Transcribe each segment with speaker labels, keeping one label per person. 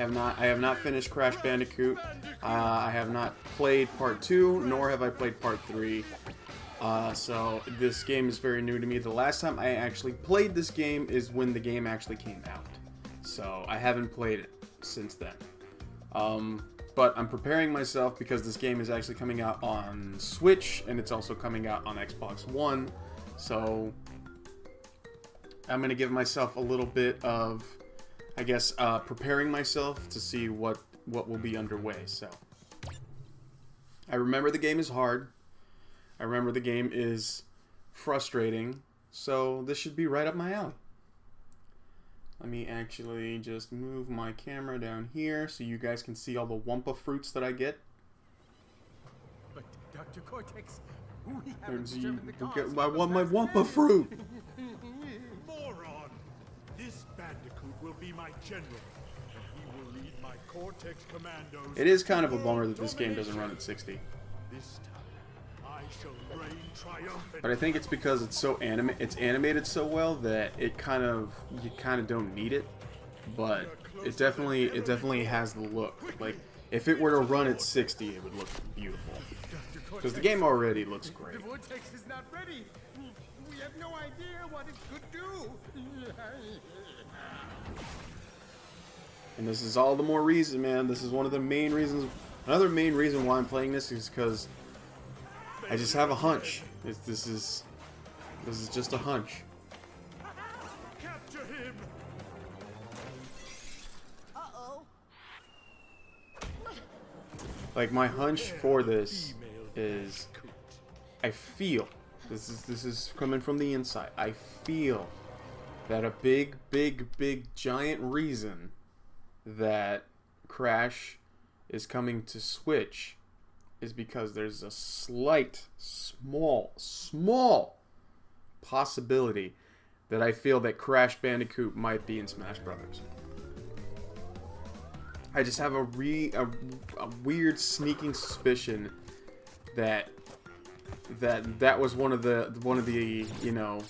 Speaker 1: have not finished Crash Bandicoot. I have not played Part 2, nor have I played Part 3. So this game is very new to me. The last time I actually played this game is when the game actually came out. So I haven't played it since then. But I'm preparing myself because this game is actually coming out on Switch, and it's also coming out on Xbox One. So I'm going to give myself a little bit of, I guess, preparing myself to see what will be underway. So I remember the game is hard. I remember the game is frustrating. So this should be right up my alley. Let me actually just move my camera down here so you guys can see all the Wumpa fruits that I get.
Speaker 2: But Dr. Cortex, we
Speaker 1: I want my Wumpa fruit!
Speaker 3: Moron! This Bandicoot will be my general. And he will lead my Cortex commandos.
Speaker 1: It is kind of a bummer that this game doesn't run at 60.
Speaker 3: This time, I shall reign triumphant.
Speaker 1: But I think it's because it's so it's animated so well that you kind of don't need it. But it definitely has the look. Like if it were to run at 60, it would look beautiful. Because the game already looks great.
Speaker 2: The vortex is not ready. We have no idea what it could do.
Speaker 1: And this is all the more reason, man. This is one of the main reasons. Another main reason why I'm playing this is because I just have a hunch. This is just a hunch.
Speaker 3: Capture him!
Speaker 1: Like my hunch for this is, I feel this is coming from the inside. I feel that a big giant reason that Crash is coming to Switch is because there's a slight, small possibility that I feel that Crash Bandicoot might be in Smash Brothers. I just have a weird sneaking suspicion that was one of the you know,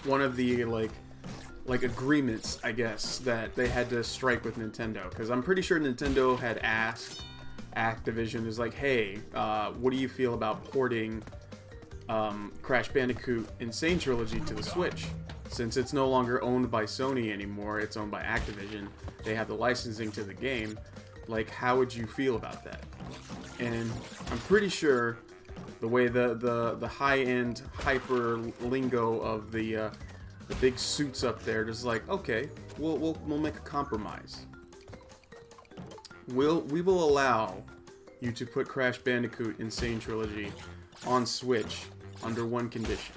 Speaker 1: one of the like agreements, I guess, that they had to strike with Nintendo, because I'm pretty sure Nintendo had asked Activision, is like, hey, what do you feel about porting Crash Bandicoot Insane Trilogy to the Switch? Since it's no longer owned by Sony anymore, it's owned by Activision. They have the licensing to the game. Like, how would you feel about that? And I'm pretty sure the way the high-end hyper lingo of the big suits up there, just like, okay, we'll make a compromise. We will allow you to put Crash Bandicoot Insane Trilogy on Switch under one condition.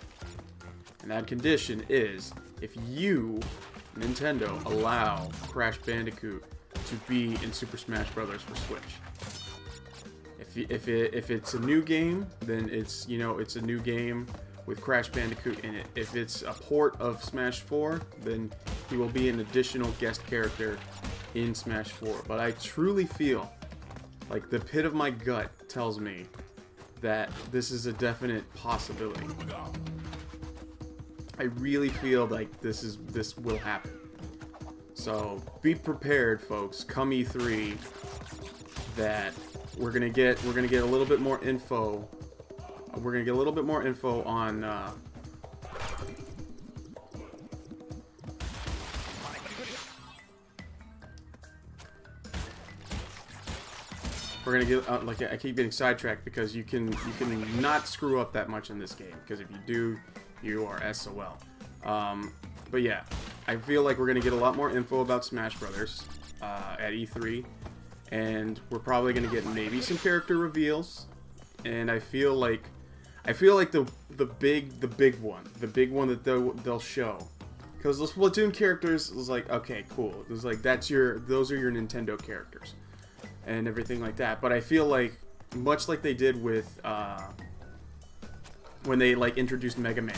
Speaker 1: And that condition is if you, Nintendo, allow Crash Bandicoot to be in Super Smash Bros. For Switch. If it's a new game, then it's, you know, it's a new game with Crash Bandicoot in it. If it's a port of Smash 4, then he will be an additional guest character in Smash 4. But I truly feel, like the pit of my gut tells me, that this is a definite possibility. I really feel like this will happen. So be prepared, folks. Come E3, that we're gonna get a little bit more info. We're gonna get a little bit more info on. We're gonna get like I keep getting sidetracked because you can not screw up that much in this game, because if you do, you are SOL. But yeah, I feel like we're gonna get a lot more info about Smash Brothers at E3, and we're probably gonna get maybe some character reveals. And I feel like the big one that they'll show, because the Splatoon characters was like, okay, cool. It was like those are your Nintendo characters and everything like that. But I feel like, much like they did with when they like introduced Mega Man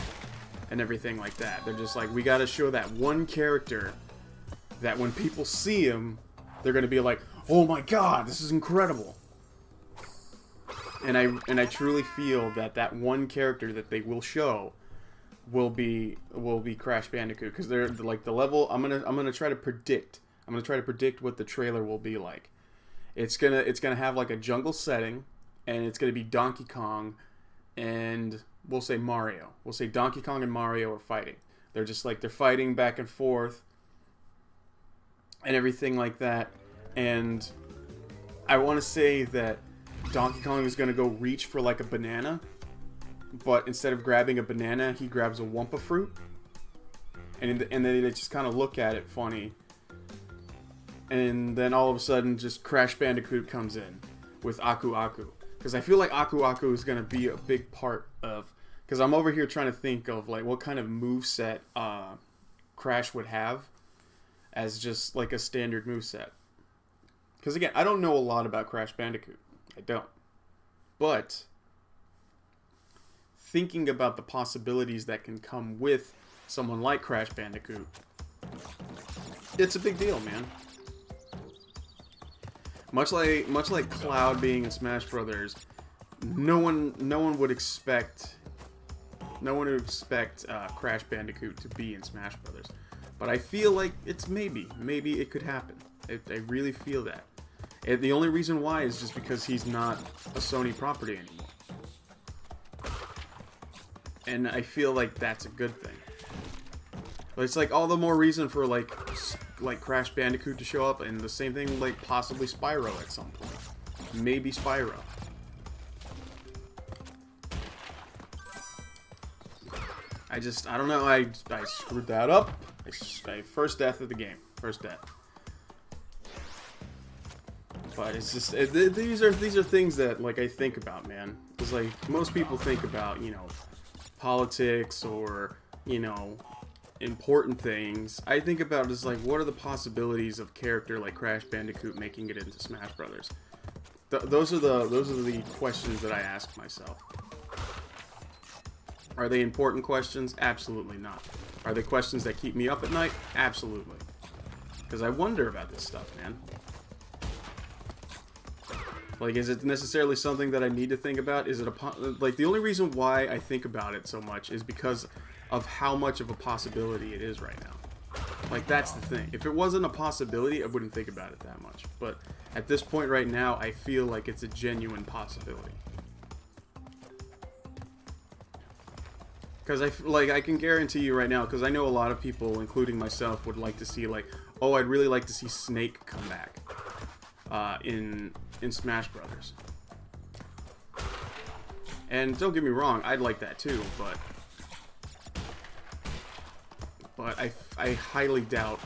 Speaker 1: and everything like that, they're just like, we gotta show that one character that when people see him, they're gonna be like, oh my god, this is incredible. And I truly feel that one character that they will show will be Crash Bandicoot, because they're like the level. I'm gonna try to predict I'm gonna try to predict what the trailer will be like. It's gonna have like a jungle setting, and it's gonna be Donkey Kong, and we'll say Mario. We'll say Donkey Kong and Mario are fighting. They're just like they're fighting back and forth, and everything like that. And I want to say that Donkey Kong is gonna go reach for like a banana, but instead of grabbing a banana, he grabs a Wumpa fruit, and then they just kind of look at it funny. And then all of a sudden, just Crash Bandicoot comes in with Aku Aku. Because I feel like Aku Aku is going to be a big part of... Because I'm over here trying to think of like what kind of moveset Crash would have as just like a standard moveset. Because again, I don't know a lot about Crash Bandicoot. I don't. But thinking about the possibilities that can come with someone like Crash Bandicoot, it's a big deal, man. Much like Cloud being in Smash Brothers, no one would expect Crash Bandicoot to be in Smash Brothers, but I feel like it's maybe it could happen. I really feel that. And the only reason why is just because he's not a Sony property anymore, and I feel like that's a good thing. But it's like all the more reason for like Crash Bandicoot to show up, and the same thing like possibly Spyro at some point. Maybe Spyro. I don't know. I screwed that up. First death of the game. First death. But it's just these are things that like I think about, man. Because like most people think about, you know, politics or, you know, important things. I think about is like, what are the possibilities of character like Crash Bandicoot making it into Smash Brothers? Those are the questions that I ask myself. Are they important questions? Absolutely not. Are they questions that keep me up at night? Absolutely. Because I wonder about this stuff, man. Like, is it necessarily something that I need to think about? Is it like the only reason why I think about it so much is because of how much of a possibility it is right now. Like, that's the thing. If it wasn't a possibility, I wouldn't think about it that much. But at this point right now, I feel like it's a genuine possibility. Because I can guarantee you right now, because I know a lot of people, including myself, would like to see like, oh, I'd really like to see Snake come back in Smash Brothers. And don't get me wrong, I'd like that too, but I highly doubt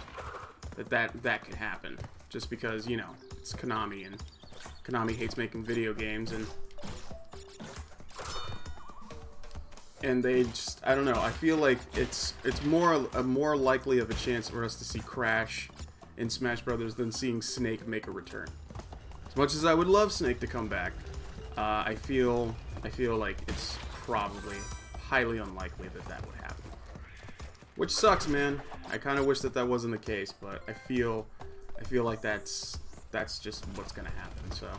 Speaker 1: that can happen, just because, you know, it's Konami, and Konami hates making video games, and they just, I don't know, I feel like it's more likely of a chance for us to see Crash in Smash Brothers than seeing Snake make a return. As much as I would love Snake to come back, I feel like it's probably highly unlikely that would happen. Which sucks, man. I kind of wish that wasn't the case, but I feel like that's just what's gonna happen. So.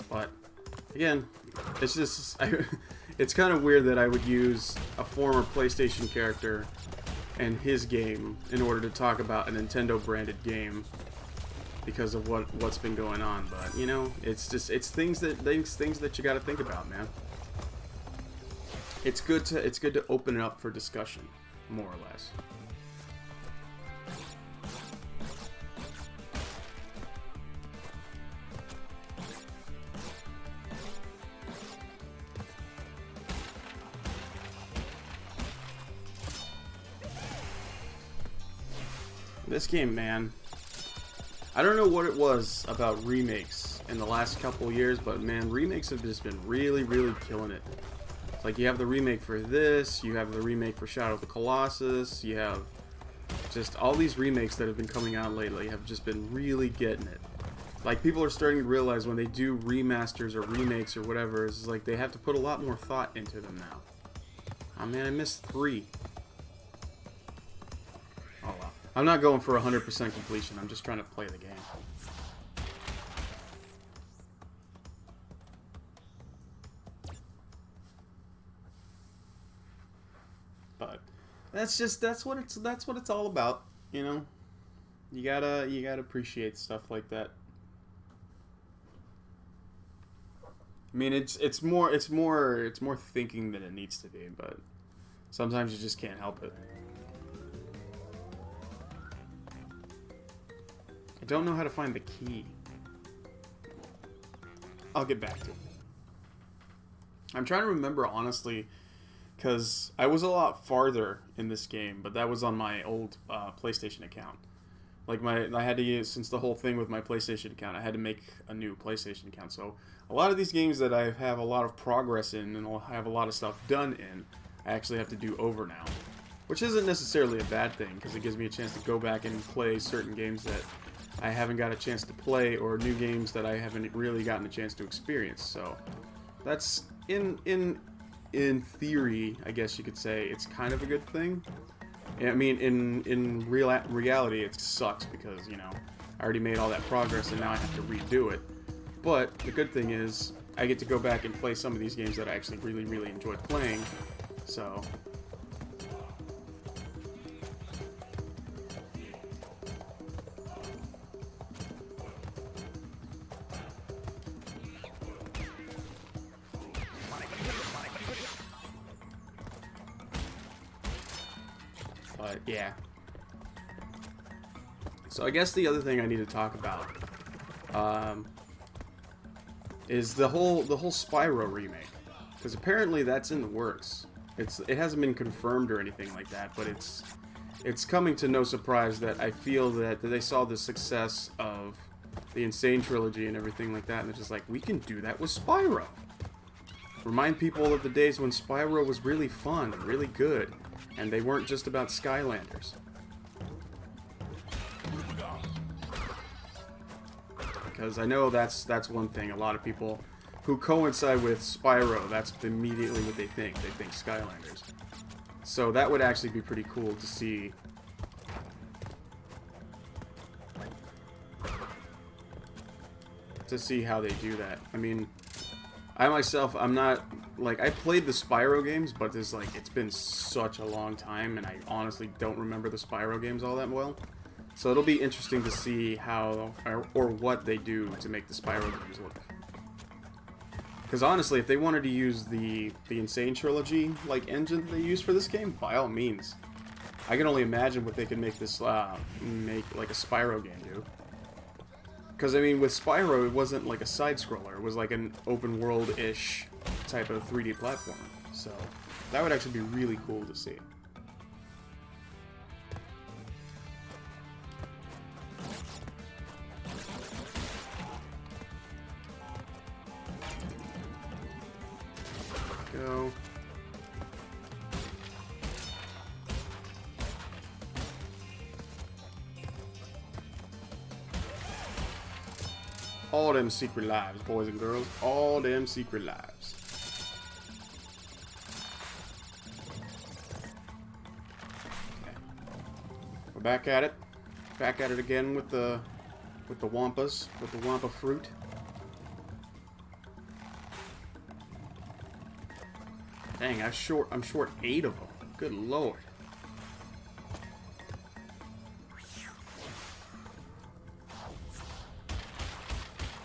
Speaker 1: But again, it's just it's kind of weird that I would use a former PlayStation character and his game in order to talk about a Nintendo branded game because of what's been going on. But you know, it's things that you got to think about, man. It's good to open it up for discussion, more or less. This game, man, I don't know what it was about remakes in the last couple years, but man, remakes have just been really, really killing it. Like, you have the remake for this, you have the remake for Shadow of the Colossus, you have just all these remakes that have been coming out lately have just been really getting it. Like, people are starting to realize when they do remasters or remakes or whatever, it's like they have to put a lot more thought into them now. Oh man, I missed 3. Oh well. I'm not going for 100% completion, I'm just trying to play the game. But that's what it's all about, you know. You gotta appreciate stuff like that. I mean, it's more thinking than it needs to be, but sometimes you just can't help it. I don't know how to find the key. I'll get back to it. I'm trying to remember, honestly, because I was a lot farther in this game, but that was on my old PlayStation account. Like, I had to use, since the whole thing with my PlayStation account, I had to make a new PlayStation account. So a lot of these games that I have a lot of progress in and I'll have a lot of stuff done in, I actually have to do over now. Which isn't necessarily a bad thing, because it gives me a chance to go back and play certain games that I haven't got a chance to play, or new games that I haven't really gotten a chance to experience. So that's, in theory, I guess you could say, it's kind of a good thing. I mean, in reality, it sucks because, you know, I already made all that progress and now I have to redo it. But the good thing is, I get to go back and play some of these games that I actually really, really enjoyed playing. So but yeah. So I guess the other thing I need to talk about is the whole Spyro remake, because apparently that's in the works. It hasn't been confirmed or anything like that, but it's coming to no surprise that I feel that they saw the success of the Insane trilogy and everything like that, and they're just like, we can do that with Spyro. Remind people of the days when Spyro was really fun and really good, and they weren't just about Skylanders. Because I know that's one thing. A lot of people who coincide with Spyro, that's immediately what they think. They think Skylanders. So that would actually be pretty cool to see. To see how they do that. I mean, I myself, I'm not, like, I played the Spyro games, but it's like, it's been such a long time, and I honestly don't remember the Spyro games all that well. So it'll be interesting to see how, or what they do to make the Spyro games look. Because honestly, if they wanted to use the Insane trilogy, like, engine they use for this game, by all means. I can only imagine what they could make this, make, like, a Spyro game do. Because, I mean, with Spyro, it wasn't like a side-scroller. It was like an open-world-ish type of 3D platformer. So, that would actually be really cool to see. Go. All them secret lives, boys and girls. All them secret lives. Okay. We're back at it. Back at it again with the Wampas, with the Wampa fruit. Dang, I'm short 8 of them. Good lord.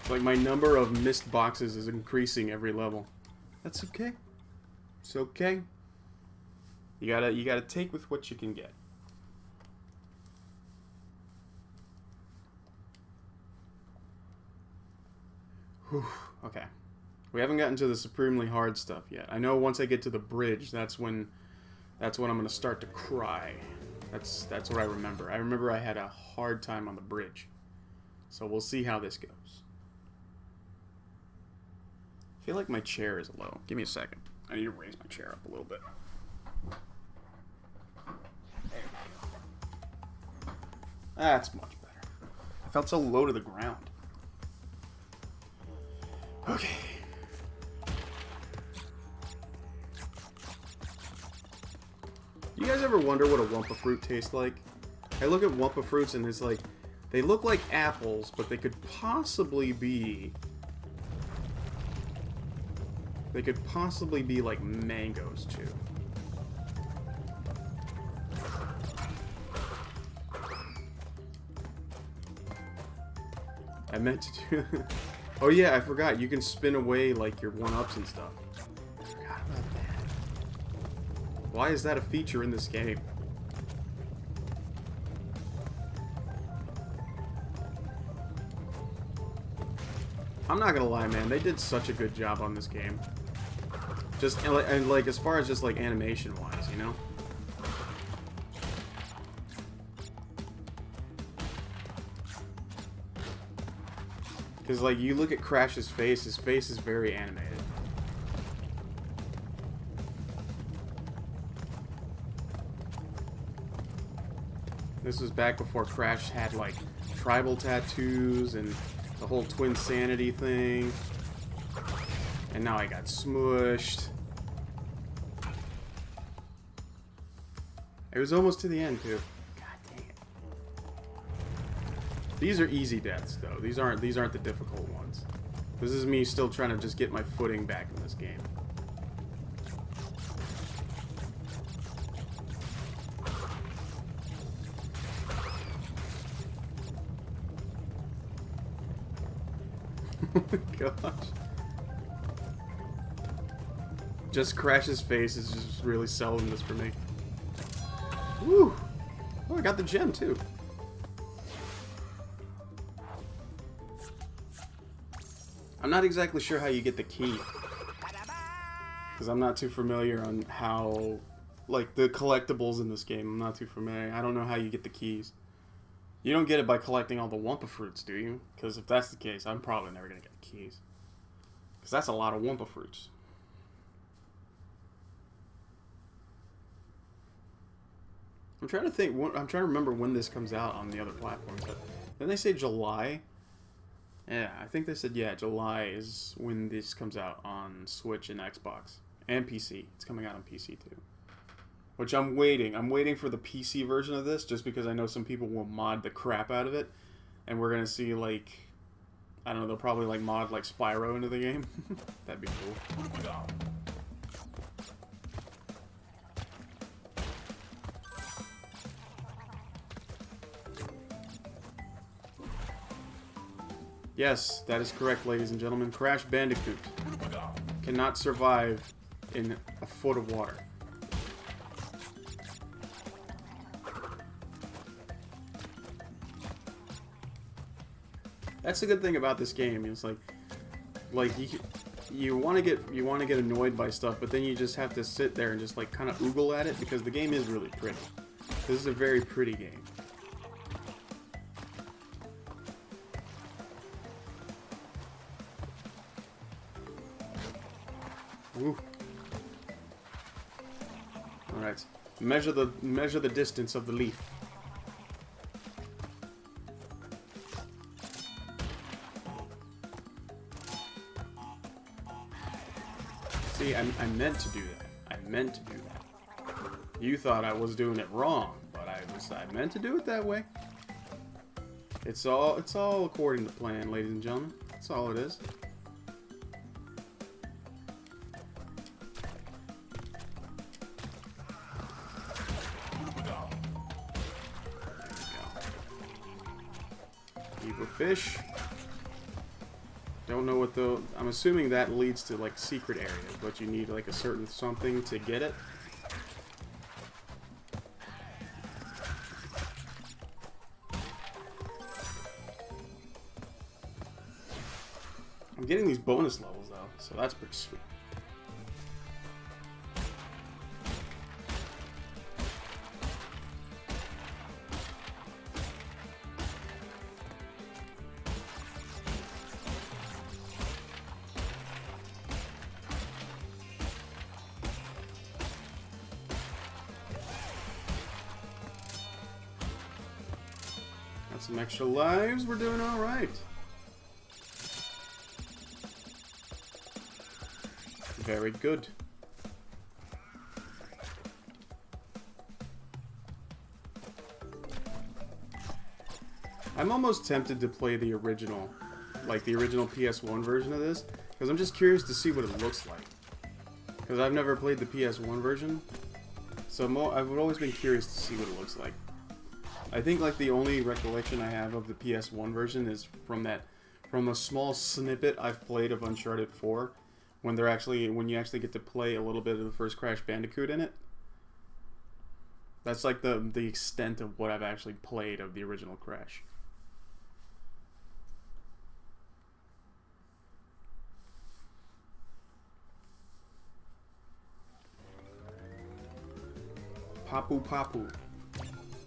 Speaker 1: It's like my number of missed boxes is increasing every level. That's okay. It's okay. You gotta take with what you can get. Whew. Okay. We haven't gotten to the supremely hard stuff yet. I know once I get to the bridge, that's when I'm gonna start to cry. That's what I remember. I remember I had a hard time on the bridge. So we'll see how this goes. I feel like my chair is low. Give me a second. I need to raise my chair up a little bit. There we go. That's much better. I felt so low to the ground. Okay. You guys ever wonder what a Wumpa fruit tastes like? I look at Wumpa fruits and it's like, they look like apples, but they could possibly be... They could possibly be like mangoes too. I meant to do... Oh yeah, I forgot. You can spin away, like, your 1-ups and stuff. I forgot about that. Why is that a feature in this game? I'm not gonna lie, man. They did such a good job on this game. Just, and like, as far as just, like, animation-wise, you know? Because, like, you look at Crash's face is very animated. This was back before Crash had, like, tribal tattoos and the whole Twin Sanity thing. And now I got smushed. It was almost to the end, too. These are easy deaths, though. These aren't the difficult ones. This is me still trying to just get my footing back in this game. Oh my gosh. Just Crash's face is just really selling this for me. Woo! Oh, I got the gem, too. I'm not exactly sure how you get the key, because I'm not too familiar on how, like, the collectibles in this game. I'm not too familiar. I don't know how you get the keys. You don't get it by collecting all the Wumpa fruits, do you? Because if that's the case, I'm probably never going to get the keys. Because that's a lot of Wumpa fruits. I'm trying to think. I'm trying to remember when this comes out on the other platforms. Didn't they say July? Yeah, I think they said, yeah, July is when this comes out on Switch and Xbox. And PC. It's coming out on PC, too. Which I'm waiting. I'm waiting for the PC version of this, just because I know some people will mod the crap out of it. And we're going to see, like... I don't know, they'll probably, like, mod, like, Spyro into the game. That'd be cool. Yes, that is correct, ladies and gentlemen. Crash Bandicoot cannot survive in a foot of water. That's the good thing about this game. It's like you want to get annoyed by stuff, but then you just have to sit there and just like kind of oogle at it, because the game is really pretty. This is a very pretty game. Woo. All right, measure the distance of the leaf. See, I meant to do that. I meant to do that. You thought I was doing it wrong, but I meant to do it that way. It's all according to plan, ladies and gentlemen. That's all it is. Fish. Don't know what the... I'm assuming that leads to, like, secret areas, but you need, like, a certain something to get it. I'm getting these bonus levels, though, so that's pretty sweet. Some extra lives, we're doing alright. Very good. I'm almost tempted to play the original, like the original PS1 version of this, because I'm just curious to see what it looks like. Because I've never played the PS1 version, so I've always been curious to see what it looks like. I think like the only recollection I have of the PS1 version is from that from a small snippet I've played of Uncharted 4, when you actually get to play a little bit of the first Crash Bandicoot in it. That's like the extent of what I've actually played of the original Crash. Papu Papu.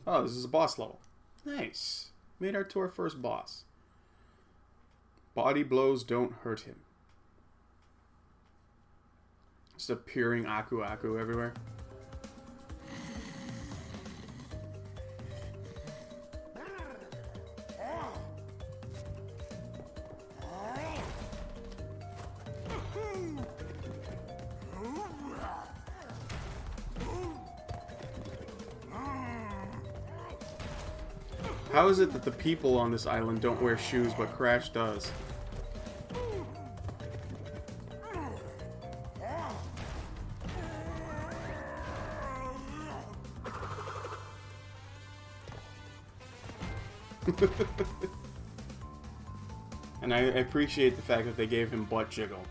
Speaker 1: Oh, this is a boss level. Nice. Made our to our first boss. Body blows don't hurt him. Just appearing Aku Aku everywhere. How is it that the people on this island don't wear shoes, but Crash does? And I appreciate the fact that they gave him butt jiggle.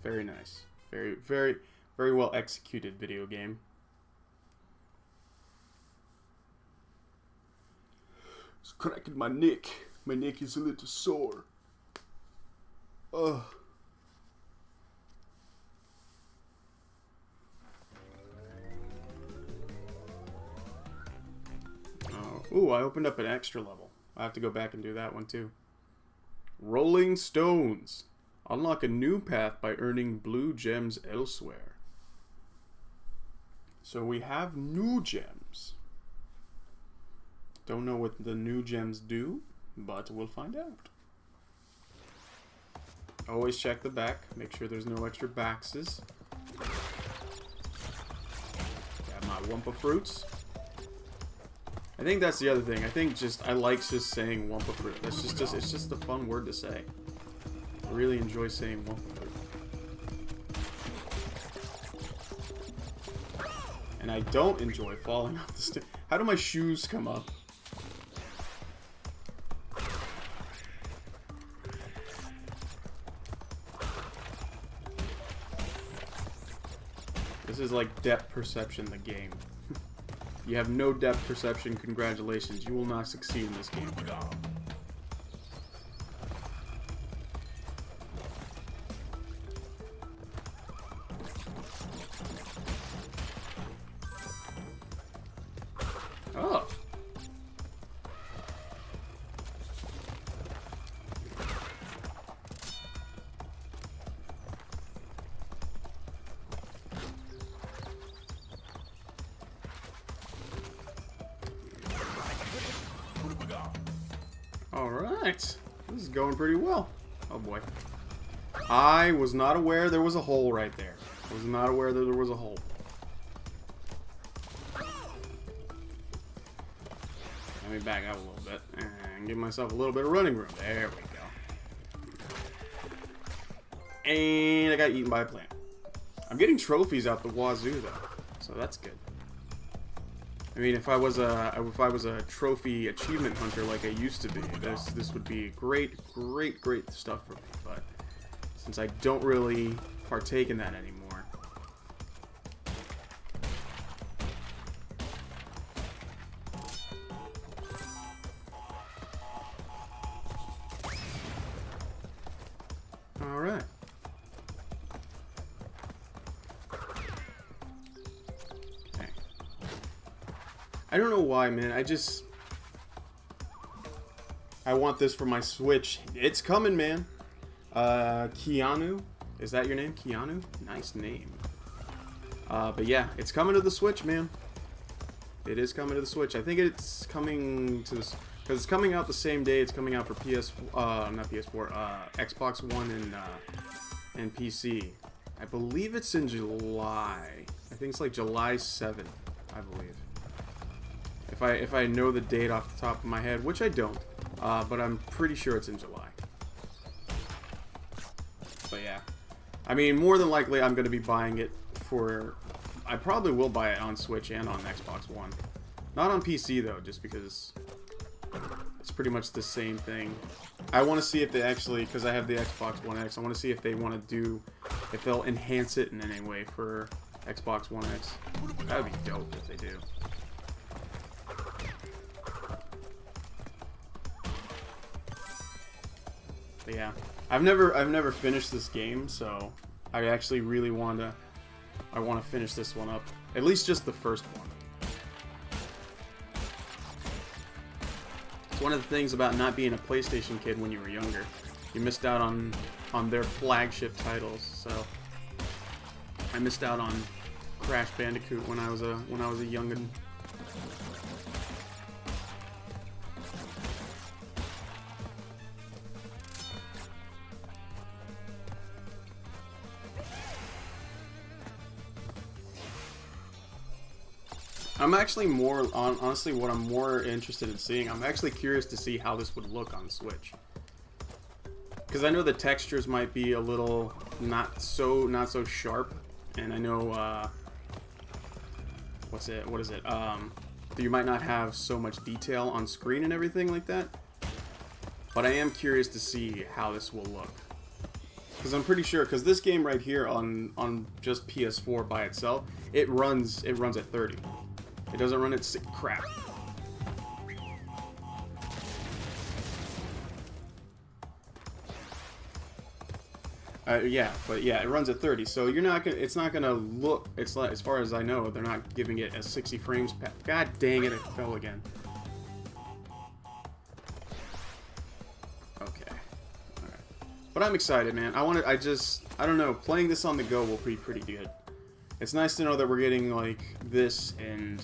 Speaker 1: Very nice. Very, very, very well executed video game. It's cracking my neck. My neck is a little sore. Ugh. Oh. Ooh, I opened up an extra level. I have to go back and do that one too. Rolling Stones. Unlock a new path by earning blue gems elsewhere. So we have new gems. Don't know what the new gems do, but we'll find out. Always check the back. Make sure there's no extra boxes. Got my Wumpa fruits. I think that's the other thing. I think I like just saying Wumpa fruit. That's it's just a fun word to say. I really enjoy saying Wumpa fruit. And I don't enjoy falling off the stairs. How do my shoes come up? This is like depth perception, the game. You have no depth perception, congratulations. You will not succeed in this game. Oh. Alright. This is going pretty well. Oh boy. I was not aware there was a hole right there. I was not aware that there was a hole. Let me back up a little bit and give myself a little bit of running room. There we go. And I got eaten by a plant. I'm getting trophies out the wazoo though, so that's good. I mean, if I was a trophy achievement hunter like I used to be, this would be great stuff for me. But since I don't really partake in that anymore, all right. I don't know why, man. I want this for my Switch. It's coming, man. Keanu, is that your name? Keanu? Nice name. But yeah, it's coming to the Switch, man. It is coming to the Switch. I think it's coming to this because it's coming out the same day. It's coming out for not PS4, Xbox One and PC. I believe it's in July. I think it's like July 7th, I believe. If I know the date off the top of my head, which I don't, but I'm pretty sure it's in July. But yeah, I mean, more than likely I'm going to be buying it for. I probably will buy it on Switch and on Xbox One, not on PC though, just because It's pretty much the same thing. I want to see if they actually, because I have the Xbox One X, I want to see if they want to do, if they'll enhance it in any way for Xbox One X. That would be dope if they do. But yeah, I've never finished this game, so I actually really want to finish this one up. At least just the first one. It's one of the things about not being a PlayStation kid when you were younger. You missed out on their flagship titles. So I missed out on Crash Bandicoot when I was a youngin'. I'm actually more, honestly, what I'm more interested in seeing, I'm actually curious to see how this would look on Switch. Because I know the textures might be a little not so sharp, and I know, what is it, you might not have so much detail on screen and everything like that. But I am curious to see how this will look. Because I'm pretty sure, because this game right here on just PS4 by itself, it runs at 30. It doesn't run at crap. Yeah, but yeah, it runs at 30. So you're not gonna. It's not gonna look. It's like, as far as I know, they're not giving it a 60 frames. God dang it! It fell again. Okay. All right. But I'm excited, man. I don't know. Playing this on the go will be pretty good. It's nice to know that we're getting like this and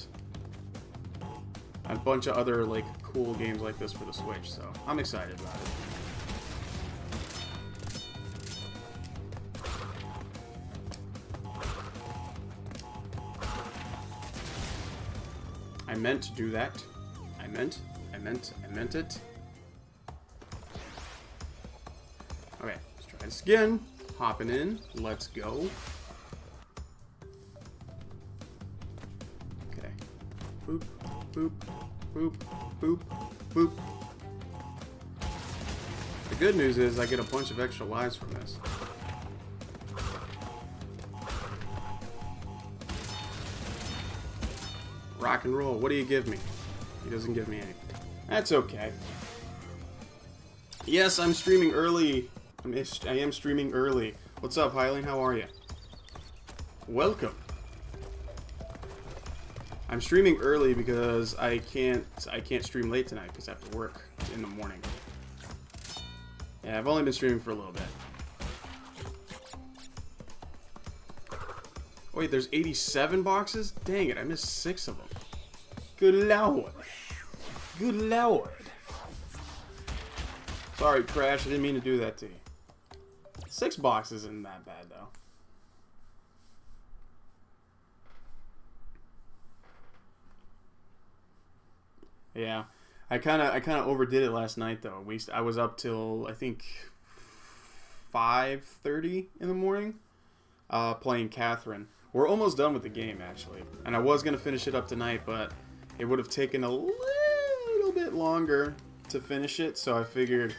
Speaker 1: a bunch of other like cool games like this for the Switch, so I'm excited about it. I meant to do that. I meant it. Okay, let's try this again. Hopping in. Let's go. Okay. Boop. Boop, boop, boop, boop. The good news is I get a bunch of extra lives from this. Rock and roll. What do you give me? He doesn't give me anything. That's okay. Yes, I'm streaming early. I am streaming early. What's up, Hylian? How are you? Welcome. I'm streaming early because I can't stream late tonight because I have to work in the morning. Yeah, I've only been streaming for a little bit. Wait, there's 87 boxes? Dang it, I missed 6 of them. Good lord. Good lord. Sorry, Crash, I didn't mean to do that to you. 6 boxes isn't that bad, though. Yeah, I kind of overdid it last night though. I was up till I think 5:30 in the morning, playing Catherine. We're almost done with the game actually, and I was gonna finish it up tonight, but it would have taken a little bit longer to finish it. So I figured,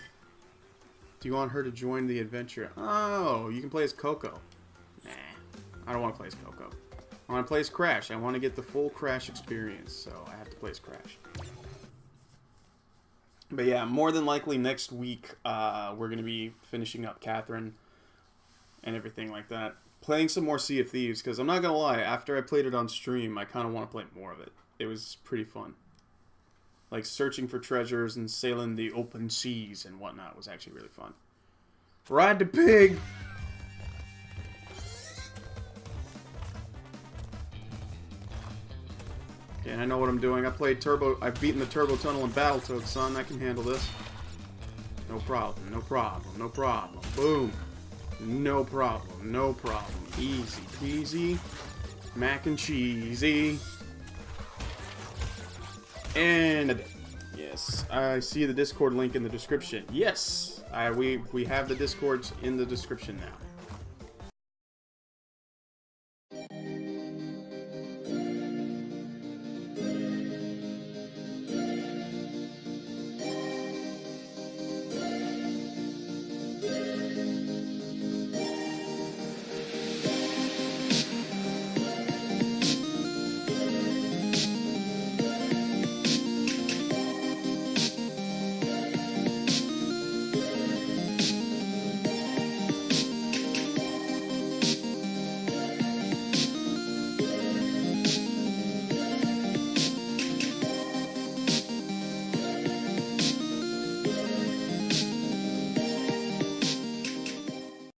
Speaker 1: do you want her to join the adventure? Oh, you can play as Coco. Nah, I don't want to play as Coco. I want to play as Crash. I want to get the full Crash experience, so I have to play as Crash. But yeah, more than likely next week, we're going to be finishing up Catherine and everything like that. Playing some more Sea of Thieves, because I'm not going to lie, after I played it on stream, I kind of want to play more of it. It was pretty fun. Like, searching for treasures and sailing the open seas and whatnot was actually really fun. Ride the pig! And I know what I'm doing. I've beaten the Turbo Tunnel in Battletoads, son. I can handle this. No problem, no problem, no problem. Boom. No problem, no problem. Easy peasy. Mac and cheesy. And yes, I see the Discord link in the description. Yes, we have the Discords in the description now.